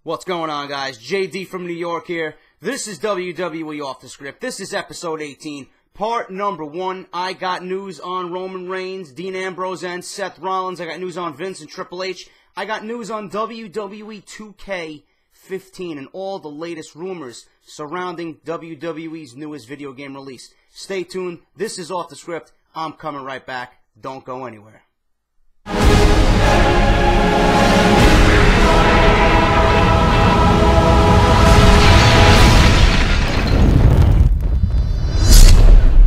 What's going on, guys? JD from New York here. This is WWE Off The Script. This is episode 18, part number 1. I got news on Roman Reigns, Dean Ambrose, and Seth Rollins. I got news on Vince and Triple H. I got news on WWE 2K15 and all the latest rumors surrounding WWE's newest video game release. Stay tuned. This is Off The Script. I'm coming right back. Don't go anywhere.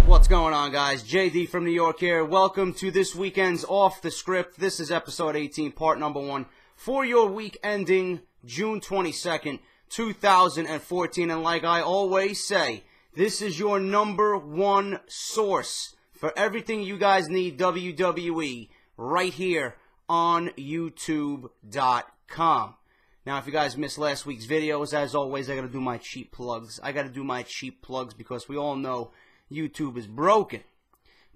What's going on, guys? JD from New York here. Welcome to this weekend's Off The Script. This is episode 18, part number 1, for your week ending June 22nd, 2014. And like I always say, this is your number one source for everything you guys need WWE right here on YouTube.com. Now, if you guys missed last week's videos, as always, I got to do my cheap plugs. Because we all know YouTube is broken.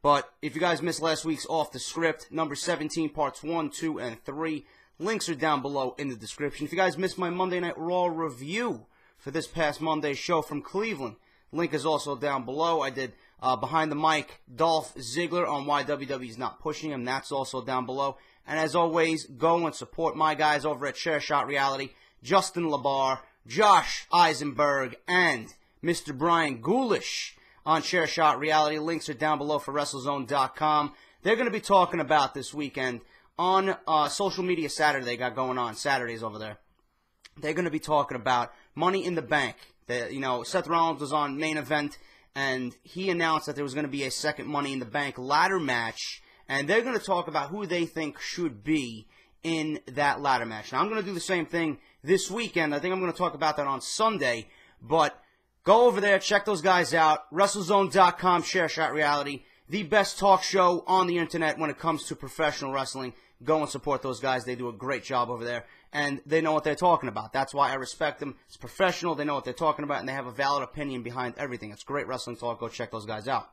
But if you guys missed last week's Off The Script, number 17, parts 1, 2, and 3, links are down below in the description. If you guys missed my Monday Night Raw review for this past Monday's show from Cleveland, link is also down below. I did Behind the Mic, Dolph Ziggler on why WWE is not pushing him. That's also down below. And as always, go and support my guys over at Shot Reality, Justin LaBar, Josh Eisenberg, and Mr. Brian Ghoulish on Shot Reality. Links are down below for WrestleZone.com. They're going to be talking about this weekend on Social Media Saturday they got going on, Saturdays over there. They're going to be talking about Money in the Bank. Seth Rollins was on Main Event, and he announced that there was going to be a second Money in the Bank ladder match, and they're going to talk about who they think should be in that ladder match. Now, I'm going to do the same thing this weekend. I think I'm going to talk about that on Sunday, but go over there, check those guys out. WrestleZone.com, Shot Reality, the best talk show on the internet when it comes to professional wrestling. Go and support those guys. They do a great job over there, and they know what they're talking about. That's why I respect them. It's professional. They know what they're talking about, and they have a valid opinion behind everything. It's great wrestling talk. Go check those guys out.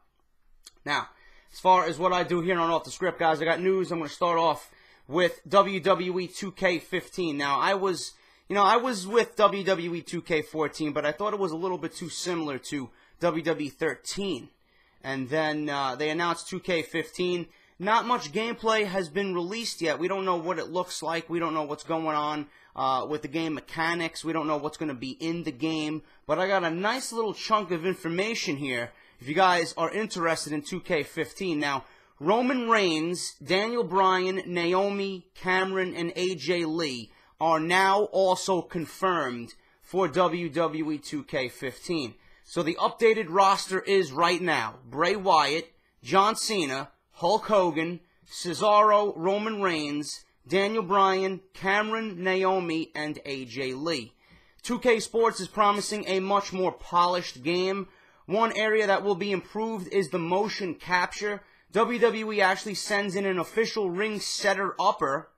Now, as far as what I do here on Off The Script, guys, I got news. I'm going to start off with WWE 2K15. Now, I was with WWE 2K14, but I thought it was a little bit too similar to WWE 13. And then they announced 2K15. Not much gameplay has been released yet. We don't know what it looks like. We don't know what's going on with the game mechanics. We don't know what's going to be in the game. But I got a nice little chunk of information here if you guys are interested in 2K15. Now, Roman Reigns, Daniel Bryan, Naomi, Cameron, and AJ Lee are now also confirmed for WWE 2K15. So the updated roster is right now Bray Wyatt, John Cena, Hulk Hogan, Cesaro, Roman Reigns, Daniel Bryan, Cameron, Naomi, and AJ Lee. 2K Sports is promising a much more polished game. One area that will be improved is the motion capture. WWE actually sends in an official ring setter-upper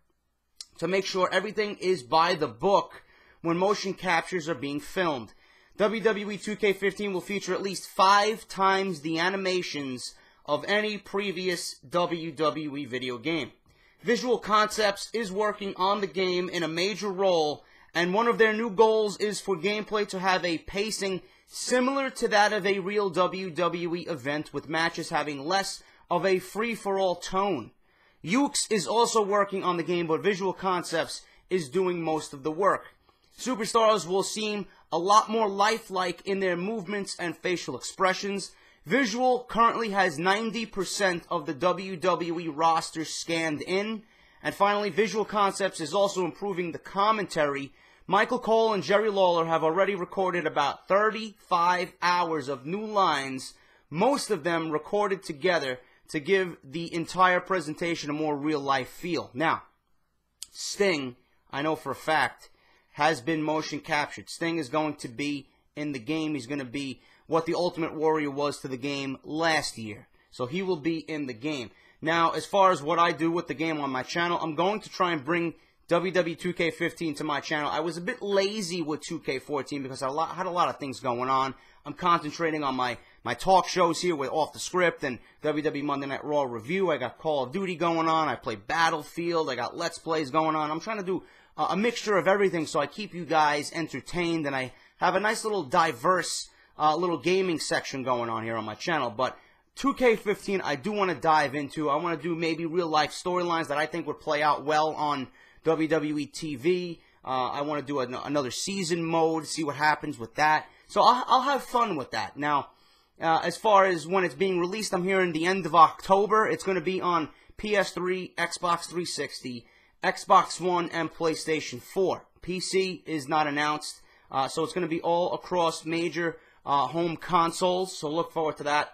to make sure everything is by the book when motion captures are being filmed. WWE 2K15 will feature at least 5 times the animations of any previous WWE video game. Visual Concepts is working on the game in a major role, and one of their new goals is for gameplay to have a pacing similar to that of a real WWE event, with matches having less of a free-for-all tone. Ukes is also working on the game, but Visual Concepts is doing most of the work. Superstars will seem a lot more lifelike in their movements and facial expressions. Visual currently has 90% of the WWE roster scanned in. And finally, Visual Concepts is also improving the commentary. Michael Cole and Jerry Lawler have already recorded about 35 hours of new lines, most of them recorded together to give the entire presentation a more real-life feel. Now, Sting, I know for a fact, has been motion captured. Sting is going to be in the game. He's going to be what the Ultimate Warrior was to the game last year. So he will be in the game. Now, as far as what I do with the game on my channel, I'm going to try and bring WWE 2K15 to my channel. I was a bit lazy with 2K14 because I had a lot of things going on. I'm concentrating on my talk shows here with Off The Script and WWE Monday Night Raw review. I got Call of Duty going on. I play Battlefield. I got Let's Plays going on. I'm trying to do a mixture of everything, so I keep you guys entertained, and I have a nice little diverse little gaming section going on here on my channel. But 2K15 I do want to dive into. I want to do maybe real-life storylines that I think would play out well on WWE TV. I want to do another season mode, see what happens with that. So I'll have fun with that. Now, as far as when it's being released, I'm hearing the end of October. It's going to be on PS3, Xbox 360, Xbox One, and PlayStation 4. PC is not announced, so it's going to be all across major home consoles, so look forward to that.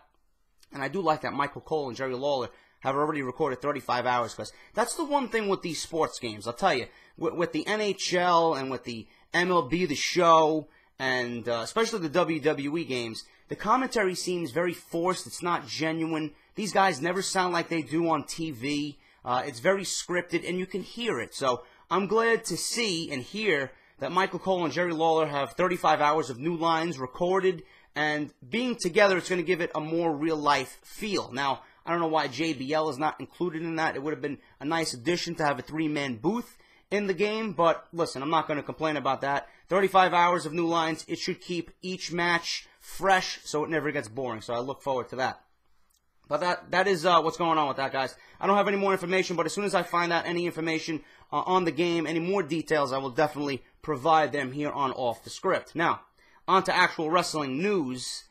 And I do like that Michael Cole and Jerry Lawler have already recorded 35 hours, because that's the one thing with these sports games. I'll tell you, with the NHL and with the MLB The Show, and especially the WWE games, the commentary seems very forced. It's not genuine. These guys never sound like they do on TV. It's very scripted, and you can hear it. So I'm glad to see and hear that Michael Cole and Jerry Lawler have 35 hours of new lines recorded, and being together, it's going to give it a more real-life feel. Now, I don't know why JBL is not included in that. It would have been a nice addition to have a three-man booth in the game, but listen, I'm not going to complain about that. 35 hours of new lines, it should keep each match fresh so it never gets boring, so I look forward to that. But that is what's going on with that, guys. I don't have any more information, but as soon as I find out any information on the game, any more details, I will definitely provide them here on Off The Script. Now, on to actual wrestling news.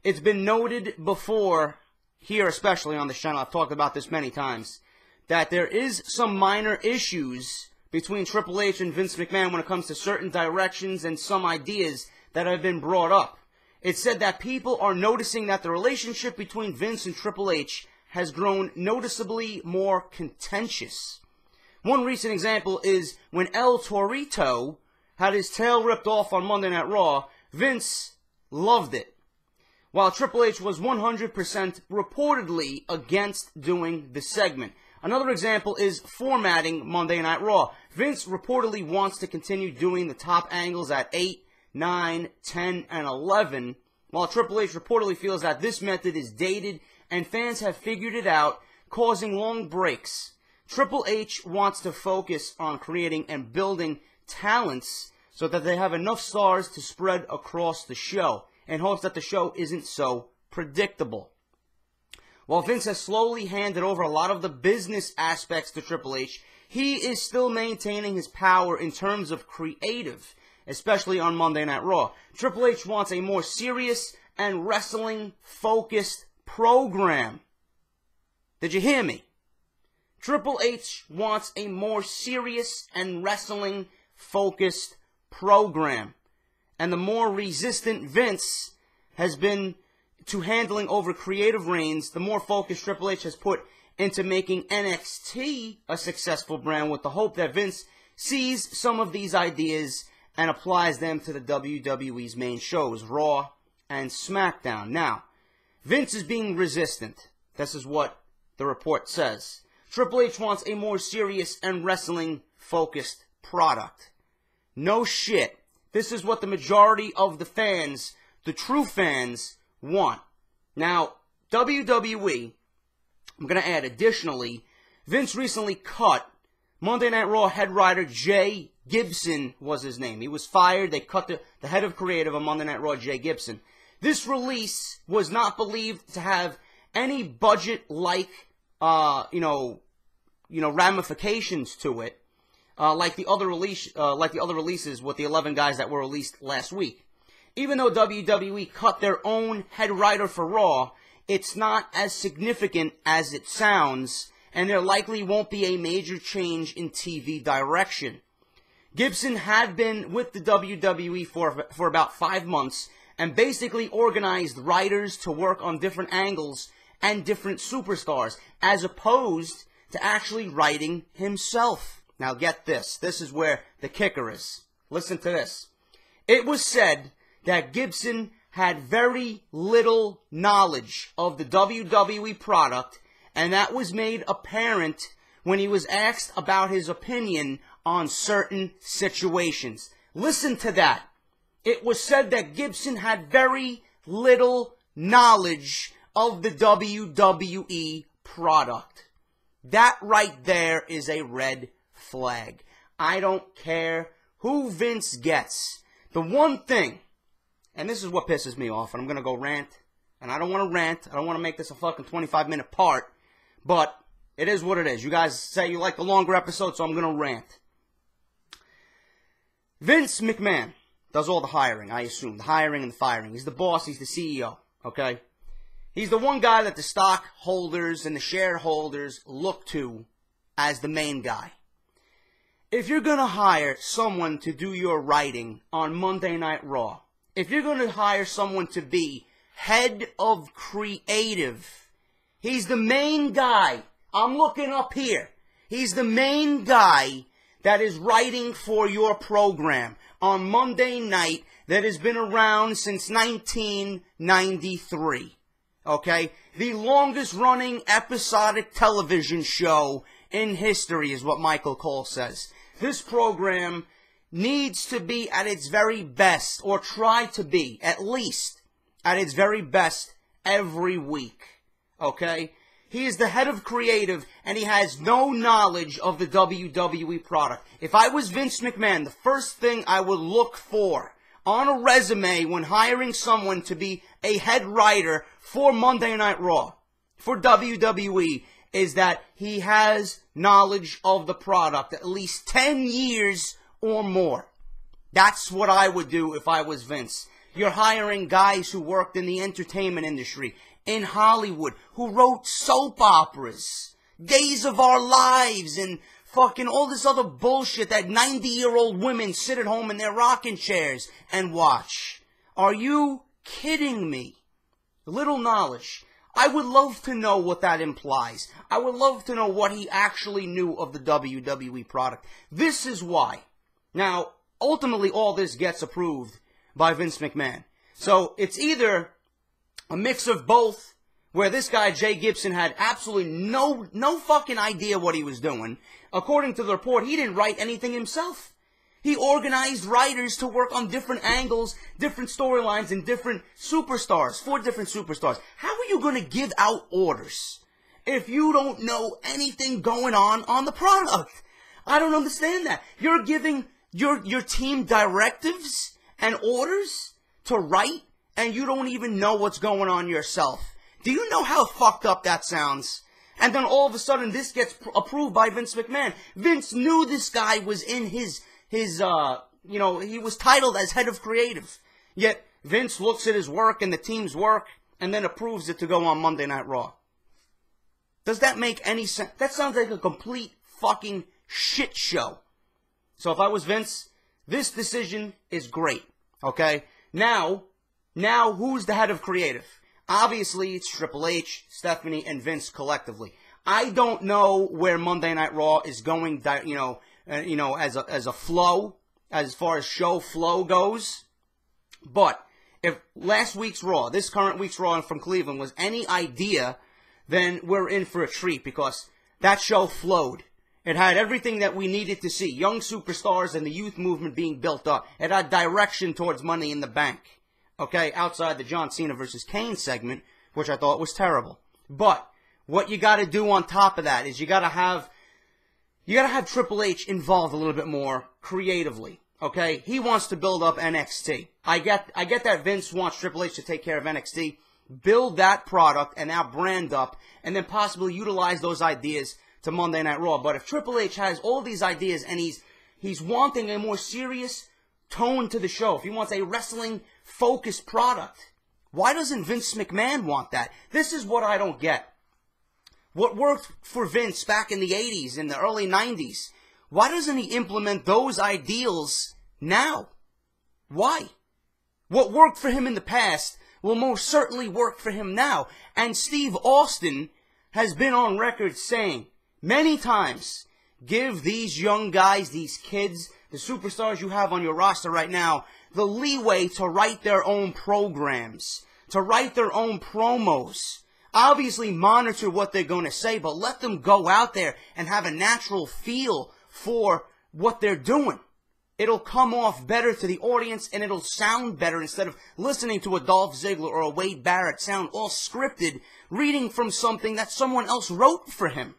It's been noted before, here especially on this channel, I've talked about this many times, that there is some minor issues between Triple H and Vince McMahon when it comes to certain directions and some ideas that have been brought up. It's said that people are noticing that the relationship between Vince and Triple H has grown noticeably more contentious. One recent example is when El Torito had his tail ripped off on Monday Night Raw. Vince loved it, while Triple H was 100% reportedly against doing the segment. Another example is formatting Monday Night Raw. Vince reportedly wants to continue doing the top angles at 8, 9, 10, and 11, while Triple H reportedly feels that this method is dated and fans have figured it out, causing long breaks. Triple H wants to focus on creating and building talents so that they have enough stars to spread across the show, in hopes that the show isn't so predictable. While Vince has slowly handed over a lot of the business aspects to Triple H, he is still maintaining his power in terms of creative, especially on Monday Night Raw. Triple H wants a more serious and wrestling-focused program. Did you hear me? Triple H wants a more serious and wrestling-focused program. And the more resistant Vince has been to handling over creative reins, the more focus Triple H has put into making NXT a successful brand, with the hope that Vince sees some of these ideas and applies them to the WWE's main shows, Raw and SmackDown. Now, Vince is being resistant. This is what the report says. Triple H wants a more serious and wrestling-focused product. No shit. This is what the majority of the fans, the true fans, want. Now, WWE, I'm going to add additionally, Vince recently cut Monday Night Raw head writer Jay Gibson was his name. He was fired. They cut the head of creative on Monday Night Raw, Jay Gibson. This release was not believed to have any budget-like, ramifications to it, like the other releases with the 11 guys that were released last week. Even though WWE cut their own head writer for Raw, it's not as significant as it sounds, and there likely won't be a major change in TV direction. Gibson had been with the WWE for about 5 months and basically organized writers to work on different angles and different superstars, as opposed to actually writing himself. Now get this. This is where the kicker is. Listen to this. It was said that Gibson had very little knowledge of the WWE product, and that was made apparent when he was asked about his opinion on certain situations. Listen to that. It was said that Gibson had very little knowledge of the WWE product. That right there is a red flag. I don't care who Vince gets. The one thing, and this is what pisses me off, and I'm going to go rant, and I don't want to rant. I don't want to make this a fucking 25-minute part, but it is what it is. You guys say you like the longer episode, so I'm going to rant. Vince McMahon does all the hiring, I assume. The hiring and the firing. He's the boss. He's the CEO, okay? He's the one guy that the stockholders and the shareholders look to as the main guy. If you're going to hire someone to do your writing on Monday Night Raw, if you're going to hire someone to be head of creative, he's the main guy. I'm looking up here. He's the main guy that is writing for your program on Monday night that has been around since 1993. Okay? The longest running episodic television show in history is what Michael Cole says. This program needs to be at its very best, or try to be, at least, at its very best every week. Okay? He is the head of creative, and he has no knowledge of the WWE product. If I was Vince McMahon, the first thing I would look for on a resume when hiring someone to be a head writer for Monday Night Raw, for WWE, is that he has knowledge of the product, at least 10 years or more. That's what I would do if I was Vince. You're hiring guys who worked in the entertainment industry, in Hollywood, who wrote soap operas, Days of Our Lives, and fucking all this other bullshit that 90-year-old women sit at home in their rocking chairs and watch. Are you kidding me? Little knowledge. I would love to know what that implies. I would love to know what he actually knew of the WWE product. This is why. Now, ultimately, all this gets approved by Vince McMahon. So, it's either a mix of both, where this guy, Jay Gibson, had absolutely no fucking idea what he was doing. According to the report, he didn't write anything himself. He organized writers to work on different angles, different storylines, and different superstars, 4 different superstars. How are you going to give out orders if you don't know anything going on the product? I don't understand that. You're giving your team directives and orders to write, and you don't even know what's going on yourself. Do you know how fucked up that sounds? And then all of a sudden this gets approved by Vince McMahon. Vince knew this guy was in his he was titled as head of creative. Yet Vince looks at his work and the team's work and then approves it to go on Monday Night Raw. Does that make any sense? That sounds like a complete fucking shit show. So if I was Vince, this decision is great. Okay? Now, who's the head of creative? Obviously, it's Triple H, Stephanie, and Vince collectively. I don't know where Monday Night Raw is going, as a flow, as far as show flow goes. But if last week's Raw, this current week's Raw from Cleveland was any idea, then we're in for a treat because that show flowed. It had everything that we needed to see. Young superstars and the youth movement being built up. It had direction towards Money in the Bank. Okay, outside the John Cena versus Kane segment, which I thought was terrible. But what you got to do on top of that is you got to have Triple H involved a little bit more creatively. Okay, he wants to build up NXT. I get that Vince wants Triple H to take care of NXT, build that product and that brand up, and then possibly utilize those ideas to Monday Night Raw. But if Triple H has all these ideas and he's wanting a more serious tone to the show, if he wants a wrestling-focused product, why doesn't Vince McMahon want that? This is what I don't get. What worked for Vince back in the 80s, in the early 90s, why doesn't he implement those ideals now? Why? What worked for him in the past will most certainly work for him now. And Steve Austin has been on record saying many times, give these young guys, these kids, the superstars you have on your roster right now, the leeway to write their own programs, to write their own promos. Obviously monitor what they're going to say, but let them go out there and have a natural feel for what they're doing. It'll come off better to the audience and it'll sound better instead of listening to a Dolph Ziggler or a Wade Barrett sound all scripted, reading from something that someone else wrote for him.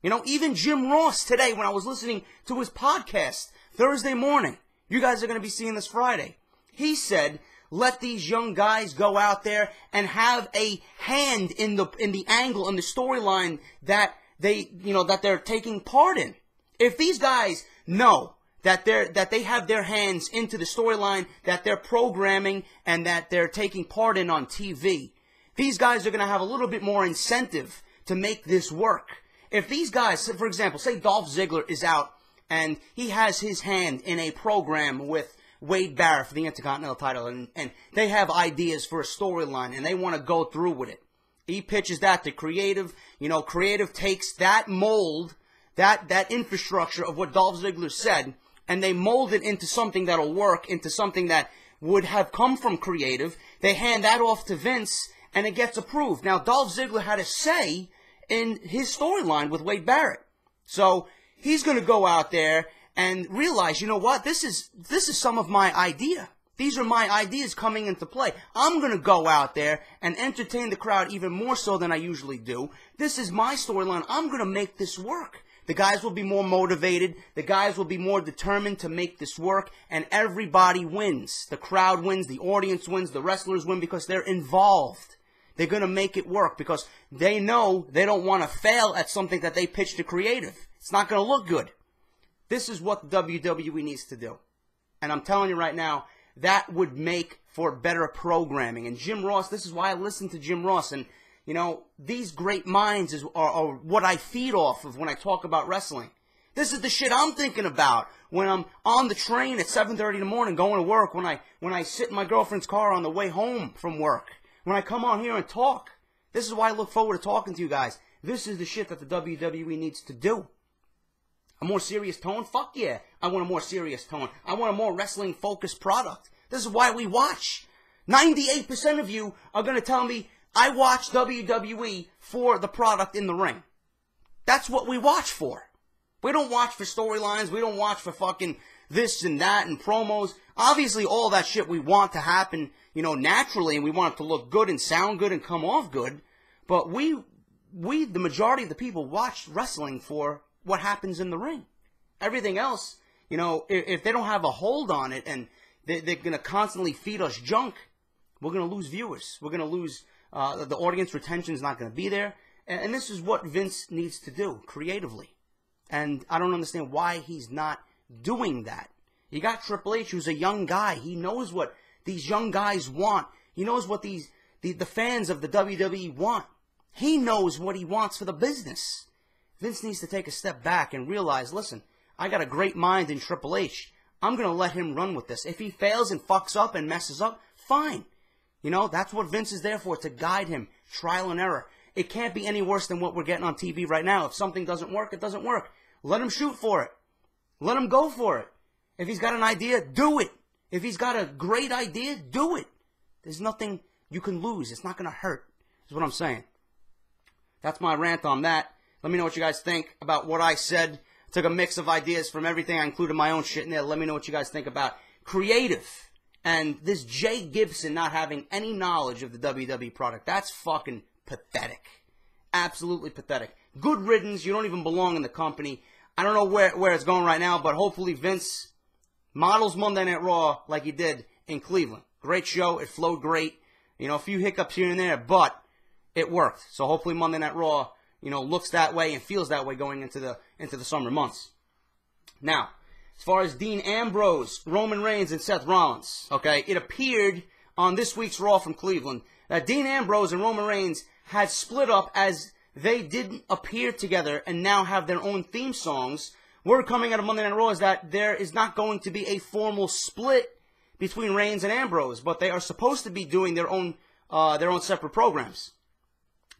You know, even Jim Ross today, when I was listening to his podcast Thursday morning, you guys are going to be seeing this Friday, he said, let these young guys go out there and have a hand in the angle, in the storyline that they're taking part in. If these guys know that they have their hands into the storyline that they're programming and that they're taking part in on TV, these guys are going to have a little bit more incentive to make this work. If these guys, for example, say Dolph Ziggler is out and he has his hand in a program with Wade Barrett for the Intercontinental title, and they have ideas for a storyline and they want to go through with it. He pitches that to creative. You know, creative takes that mold, that infrastructure of what Dolph Ziggler said, and they mold it into something that'll work, into something that would have come from creative. They hand that off to Vince, and it gets approved. Now, Dolph Ziggler had a say in his storyline with Wade Barrett. So he's going to go out there and realize, you know what, this is some of my idea. These are my ideas coming into play. I'm going to go out there and entertain the crowd even more so than I usually do. This is my storyline. I'm going to make this work. The guys will be more motivated. The guys will be more determined to make this work. And everybody wins. The crowd wins. The audience wins. The wrestlers win because they're involved. They're going to make it work because they know they don't want to fail at something that they pitched to creative. It's not going to look good. This is what the WWE needs to do. And I'm telling you right now, that would make for better programming. And Jim Ross, this is why I listen to Jim Ross. And, you know, these great minds are what I feed off of when I talk about wrestling. This is the shit I'm thinking about when I'm on the train at 7:30 in the morning going to work, when I sit in my girlfriend's car on the way home from work, when I come on here and talk. This is why I look forward to talking to you guys. This is the shit that the WWE needs to do. A more serious tone? Fuck yeah. I want a more serious tone. I want a more wrestling-focused product. This is why we watch. 98% of you are going to tell me, I watch WWE for the product in the ring. That's what we watch for. We don't watch for storylines. We don't watch for fucking this and that and promos. Obviously, all that shit we want to happen, you know, naturally, and we want it to look good and sound good and come off good. But we, the majority of the people, watch wrestling for what happens in the ring. Everything else, you know, if they don't have a hold on it and they're going to constantly feed us junk, we're going to lose viewers. We're going to lose, the audience retention is not going to be there. And this is what Vince needs to do creatively. And I don't understand why he's not doing that. You got Triple H, who's a young guy. He knows what these young guys want. He knows what the fans of the WWE want. He knows what he wants for the business. Vince needs to take a step back and realize, listen, I got a great mind in Triple H. I'm going to let him run with this. If he fails and fucks up and messes up, fine. You know, that's what Vince is there for, to guide him. Trial and error. It can't be any worse than what we're getting on TV right now. If something doesn't work, it doesn't work. Let him shoot for it. Let him go for it. If he's got an idea, do it. If he's got a great idea, do it. There's nothing you can lose. It's not going to hurt, is what I'm saying. That's my rant on that. Let me know what you guys think about what I said. Took a mix of ideas from everything. I included my own shit in there. Let me know what you guys think about creative and this Jay Gibson not having any knowledge of the WWE product. That's fucking pathetic. Absolutely pathetic. Good riddance. You don't even belong in the company. I don't know where it's going right now, but hopefully Vince models Monday Night Raw like he did in Cleveland. Great show. It flowed great. You know, a few hiccups here and there, but it worked. So hopefully Monday Night Raw, you know, looks that way and feels that way going into the summer months. Now, as far as Dean Ambrose, Roman Reigns, and Seth Rollins, okay, it appeared on this week's Raw from Cleveland that Dean Ambrose and Roman Reigns had split up as they didn't appear together and now have their own theme songs. Word coming out of Monday Night Raw is that there is not going to be a formal split between Reigns and Ambrose, but they are supposed to be doing their own separate programs.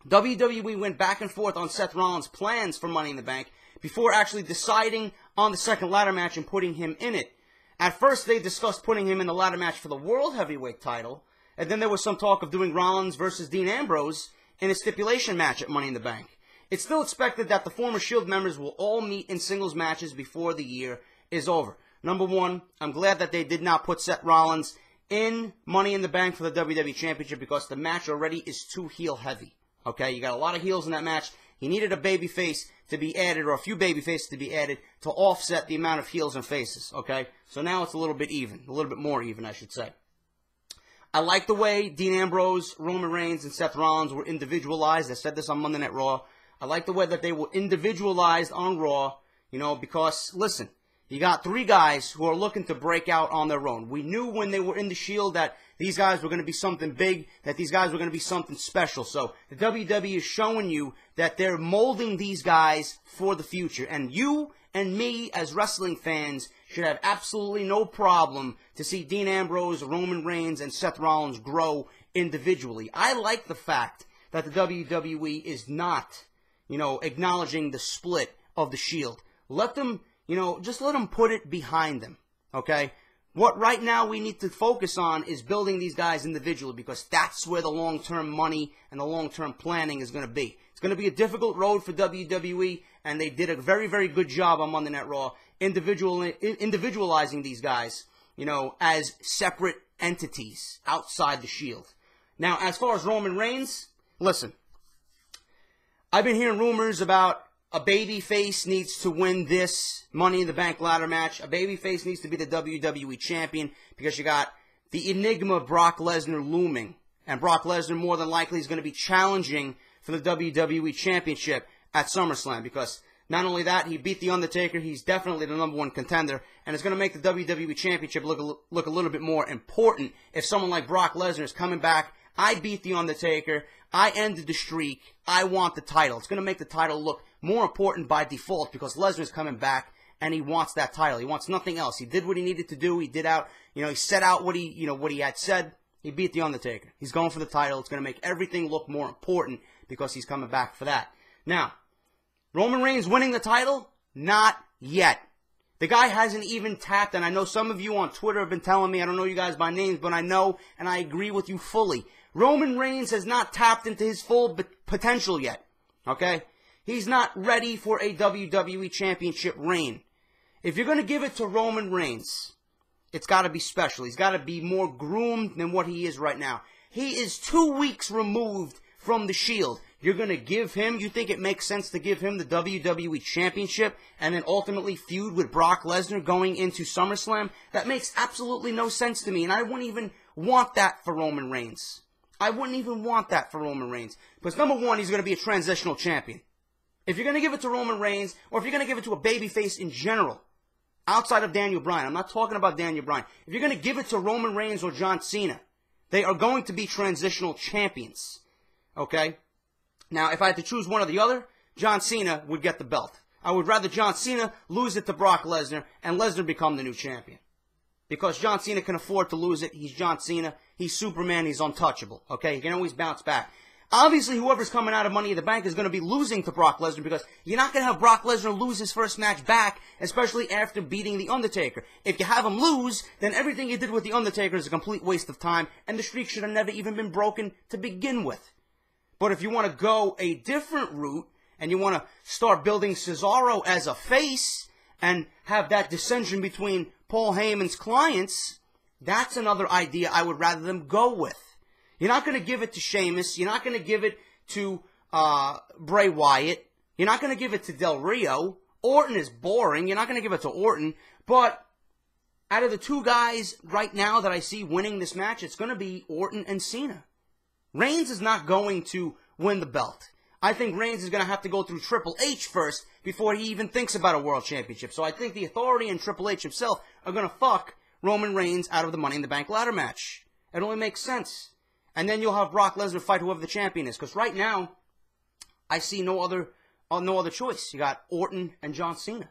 WWE went back and forth on Seth Rollins' plans for Money in the Bank before actually deciding on the second ladder match and putting him in it. At first, they discussed putting him in the ladder match for the World Heavyweight title, and then there was some talk of doing Rollins versus Dean Ambrose in a stipulation match at Money in the Bank. It's still expected that the former Shield members will all meet in singles matches before the year is over. Number one, I'm glad that they did not put Seth Rollins in Money in the Bank for the WWE Championship because the match already is too heel heavy. Okay, you got a lot of heels in that match. He needed a babyface to be added, or a few baby faces to be added, to offset the amount of heels and faces, okay? So now it's a little bit even, a little bit more even, I should say. I like the way Dean Ambrose, Roman Reigns, and Seth Rollins were individualized. I said this on Monday Night Raw. I like the way that they were individualized on Raw, you know, because, listen, you got three guys who are looking to break out on their own. We knew when they were in the Shield that these guys were going to be something big, that these guys were going to be something special. So the WWE is showing you that they're molding these guys for the future. And you and me as wrestling fans should have absolutely no problem to see Dean Ambrose, Roman Reigns, and Seth Rollins grow individually. I like the fact that the WWE is not, you know, acknowledging the split of the Shield. Let them, you know, just let them put it behind them, okay? What right now we need to focus on is building these guys individually, because that's where the long-term money and the long-term planning is going to be. It's going to be a difficult road for WWE, and they did a very, very good job on Monday Night Raw individualizing these guys, you know, as separate entities outside the Shield. Now, as far as Roman Reigns, listen, I've been hearing rumors about a babyface needs to win this Money in the Bank ladder match. A babyface needs to be the WWE champion, because you got the enigma Brock Lesnar looming. And Brock Lesnar more than likely is going to be challenging for the WWE championship at SummerSlam, because not only that, he beat The Undertaker, he's definitely the #1 contender, and it's going to make the WWE championship look a little bit more important if someone like Brock Lesnar is coming back. I beat The Undertaker, I ended the streak, I want the title. It's going to make the title look more important by default, because Lesnar's coming back and he wants that title. He wants nothing else. He did what he needed to do. He did out, you know, he set out what he had said. He beat The Undertaker. He's going for the title. It's going to make everything look more important because he's coming back for that. Now, Roman Reigns winning the title? Not yet. The guy hasn't even tapped, and I know some of you on Twitter have been telling me, I don't know you guys by names, but I know, and I agree with you fully. Roman Reigns has not tapped into his full potential yet, okay? He's not ready for a WWE Championship reign. If you're going to give it to Roman Reigns, it's got to be special. He's got to be more groomed than what he is right now. He is 2 weeks removed from the Shield. You're going to give him, you think it makes sense to give him the WWE Championship and then ultimately feud with Brock Lesnar going into SummerSlam? That makes absolutely no sense to me, and I wouldn't even want that for Roman Reigns. I wouldn't even want that for Roman Reigns. Because number one, he's going to be a transitional champion. If you're going to give it to Roman Reigns, or if you're going to give it to a babyface in general, outside of Daniel Bryan, I'm not talking about Daniel Bryan. If you're going to give it to Roman Reigns or John Cena, they are going to be transitional champions. Okay? Now, if I had to choose one or the other, John Cena would get the belt. I would rather John Cena lose it to Brock Lesnar and Lesnar become the new champion. Because John Cena can afford to lose it. He's John Cena. He's Superman. He's untouchable. Okay? He can always bounce back. Obviously, whoever's coming out of Money in the Bank is going to be losing to Brock Lesnar, because you're not going to have Brock Lesnar lose his first match back, especially after beating The Undertaker. If you have him lose, then everything you did with The Undertaker is a complete waste of time, and the streak should have never even been broken to begin with. But if you want to go a different route, and you want to start building Cesaro as a face, and have that dissension between Paul Heyman's clients, that's another idea I would rather them go with. You're not going to give it to Sheamus. You're not going to give it to Bray Wyatt. You're not going to give it to Del Rio. Orton is boring. You're not going to give it to Orton. But out of the two guys right now that I see winning this match, it's going to be Orton and Cena. Reigns is not going to win the belt. I think Reigns is going to have to go through Triple H first before he even thinks about a world championship. So I think the Authority and Triple H himself are going to fuck Roman Reigns out of the Money in the Bank ladder match. It only makes sense. And then you'll have Brock Lesnar fight whoever the champion is. Because right now, I see no other choice. You got Orton and John Cena.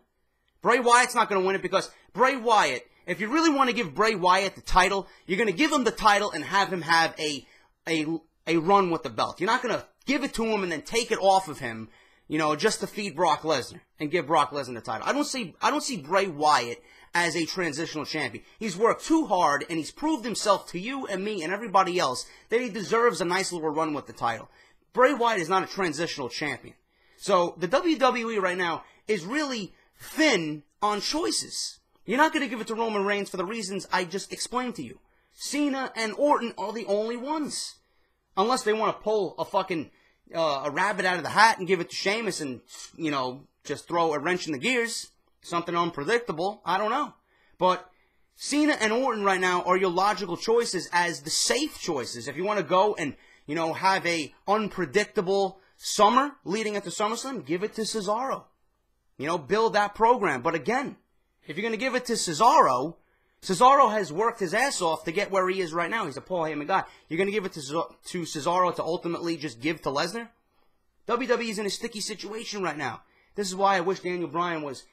Bray Wyatt's not going to win it, because Bray Wyatt, if you really want to give Bray Wyatt the title, you're going to give him the title and have him have a run with the belt. You're not going to give it to him and then take it off of him, you know, just to feed Brock Lesnar and give Brock Lesnar the title. I don't see Bray Wyatt as a transitional champion. He's worked too hard, and he's proved himself to you and me and everybody else that he deserves a nice little run with the title. Bray Wyatt is not a transitional champion. So the WWE right now is really thin on choices. You're not going to give it to Roman Reigns for the reasons I just explained to you. Cena and Orton are the only ones. Unless they want to pull a fucking a rabbit out of the hat and give it to Sheamus and, you know, just throw a wrench in the gears, something unpredictable. I don't know. But Cena and Orton right now are your logical choices as the safe choices. If you want to go and, you know, have a unpredictable summer leading into SummerSlam, give it to Cesaro. You know, build that program. But again, if you're going to give it to Cesaro, Cesaro has worked his ass off to get where he is right now. He's a Paul Heyman guy. You're going to give it to Cesaro to ultimately just give to Lesnar? WWE is in a sticky situation right now. This is why I wish Daniel Bryan was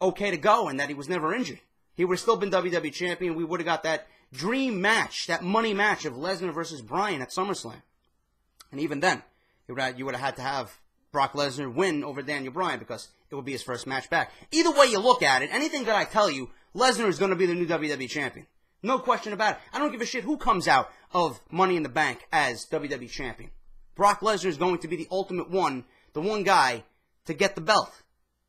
okay to go and that he was never injured. He would have still been WWE Champion. We would have got that dream match, that money match of Lesnar versus Bryan at SummerSlam. And even then, you would have had to have Brock Lesnar win over Daniel Bryan because it would be his first match back. Either way you look at it, anything that I tell you, Lesnar is going to be the new WWE Champion. No question about it. I don't give a shit who comes out of Money in the Bank as WWE Champion. Brock Lesnar is going to be the ultimate one, the one guy to get the belt.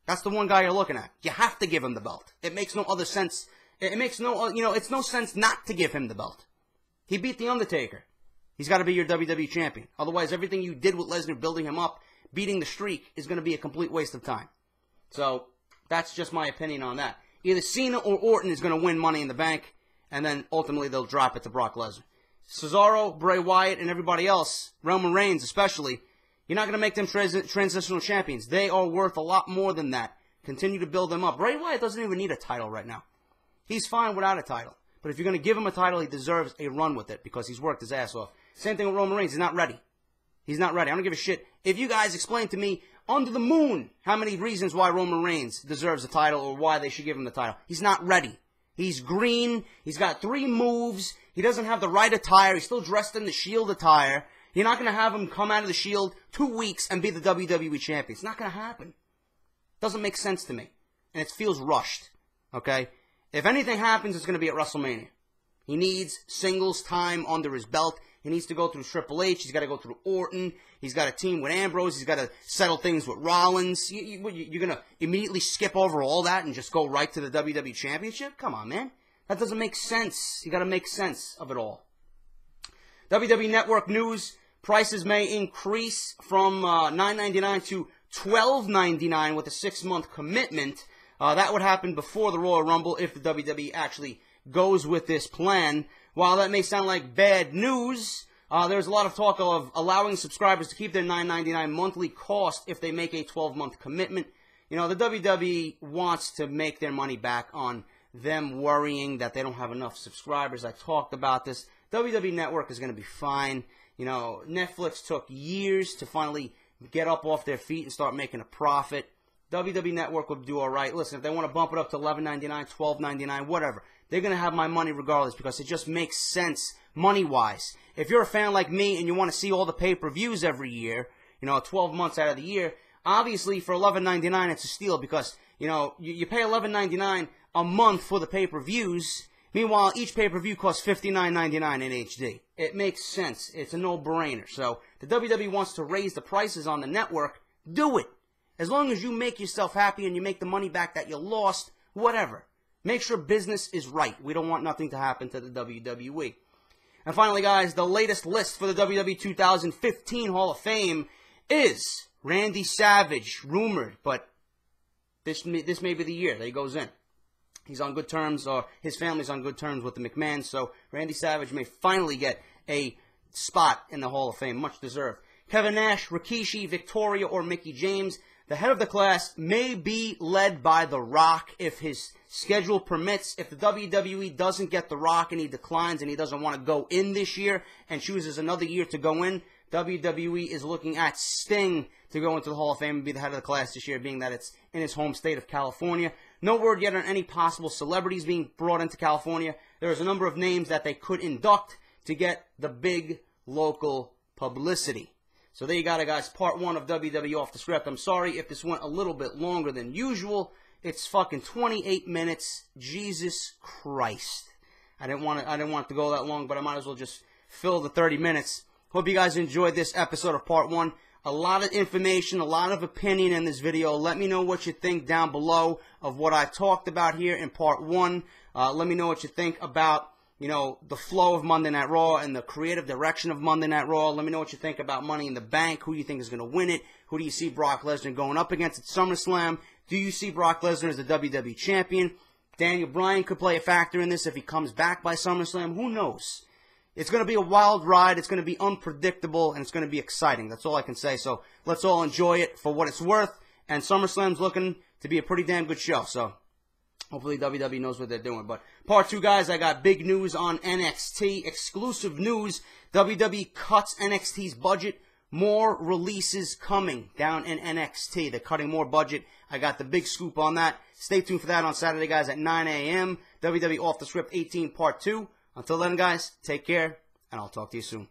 That's the one guy you're looking at. You have to give him the belt. It makes no other sense. It makes no, it's no sense not to give him the belt. He beat The Undertaker. He's got to be your WWE Champion. Otherwise, everything you did with Lesnar, building him up, beating the streak, is going to be a complete waste of time. So, that's just my opinion on that. Either Cena or Orton is going to win Money in the Bank, and then ultimately they'll drop it to Brock Lesnar. Cesaro, Bray Wyatt, and everybody else, Roman Reigns especially, you're not going to make them transitional champions. They are worth a lot more than that. Continue to build them up. Bray Wyatt doesn't even need a title right now. He's fine without a title. But if you're going to give him a title, he deserves a run with it because he's worked his ass off. Same thing with Roman Reigns. He's not ready. He's not ready. I don't give a shit. If you guys explain to me under the moon how many reasons why Roman Reigns deserves a title or why they should give him the title. He's not ready. He's green. He's got 3 moves. He doesn't have the right attire. He's still dressed in the Shield attire. You're not going to have him come out of the Shield 2 weeks and be the WWE Champion. It's not going to happen. Doesn't make sense to me. And it feels rushed. Okay? If anything happens, it's going to be at WrestleMania. He needs singles time under his belt. He needs to go through Triple H. He's got to go through Orton. He's got a team with Ambrose. He's got to settle things with Rollins. You're going to immediately skip over all that and just go right to the WWE Championship? Come on, man. That doesn't make sense. You got to make sense of it all. WWE Network news. Prices may increase from $9.99 to $12.99 with a 6-month commitment. That would happen before the Royal Rumble if the WWE actually goes with this plan. While that may sound like bad news, there's a lot of talk of allowing subscribers to keep their $9.99 monthly cost if they make a 12-month commitment. You know, the WWE wants to make their money back on them worrying that they don't have enough subscribers. I talked about this. WWE Network is going to be fine. You know, Netflix took years to finally get up off their feet and start making a profit. WWE Network will do all right. Listen, if they want to bump it up to $11.99, $12.99, whatever, they're going to have my money regardless because it just makes sense money-wise. If you're a fan like me and you want to see all the pay-per-views every year, you know, 12 months out of the year, obviously for $11.99 it's a steal because, you know, you pay $11.99 a month for the pay-per-views. Meanwhile, each pay-per-view costs $59.99 in HD. It makes sense. It's a no-brainer. So, the WWE wants to raise the prices on the network. Do it. As long as you make yourself happy and you make the money back that you lost, whatever. Make sure business is right. We don't want nothing to happen to the WWE. And finally, guys, the latest list for the WWE 2015 Hall of Fame is Randy Savage, rumored, but this may be the year that he goes in. He's on good terms, or his family's on good terms with the McMahons, so Randy Savage may finally get a spot in the Hall of Fame, much deserved. Kevin Nash, Rikishi, Victoria, or Mickie James. The head of the class may be led by The Rock if his schedule permits. If the WWE doesn't get The Rock and he declines and he doesn't want to go in this year and chooses another year to go in, WWE is looking at Sting to go into the Hall of Fame and be the head of the class this year, being that it's in his home state of California. No word yet on any possible celebrities being brought into California. There's a number of names that they could induct to get the big local publicity. So there you got it, guys. Part 1 of WWE Off The Script. I'm sorry if this went a little bit longer than usual. It's fucking 28 minutes. Jesus Christ. I didn't want it to go that long, but I might as well just fill the 30 minutes. Hope you guys enjoyed this episode of Part 1. A lot of information, a lot of opinion in this video. Let me know what you think down below of what I talked about here in Part 1. Let me know what you think about you know, the flow of Monday Night Raw and the creative direction of Monday Night Raw. Let me know what you think about Money in the Bank. Who do you think is going to win it? Who do you see Brock Lesnar going up against at SummerSlam? Do you see Brock Lesnar as the WWE Champion? Daniel Bryan could play a factor in this if he comes back by SummerSlam. Who knows? It's going to be a wild ride. It's going to be unpredictable, and it's going to be exciting. That's all I can say. So let's all enjoy it for what it's worth. And SummerSlam's looking to be a pretty damn good show. So hopefully WWE knows what they're doing. But part 2, guys, I got big news on NXT. Exclusive news. WWE cuts NXT's budget. More releases coming down in NXT. They're cutting more budget. I got the big scoop on that. Stay tuned for that on Saturday, guys, at 9 a.m. WWE Off The Script 18 Part 2. Until then, guys, take care, and I'll talk to you soon.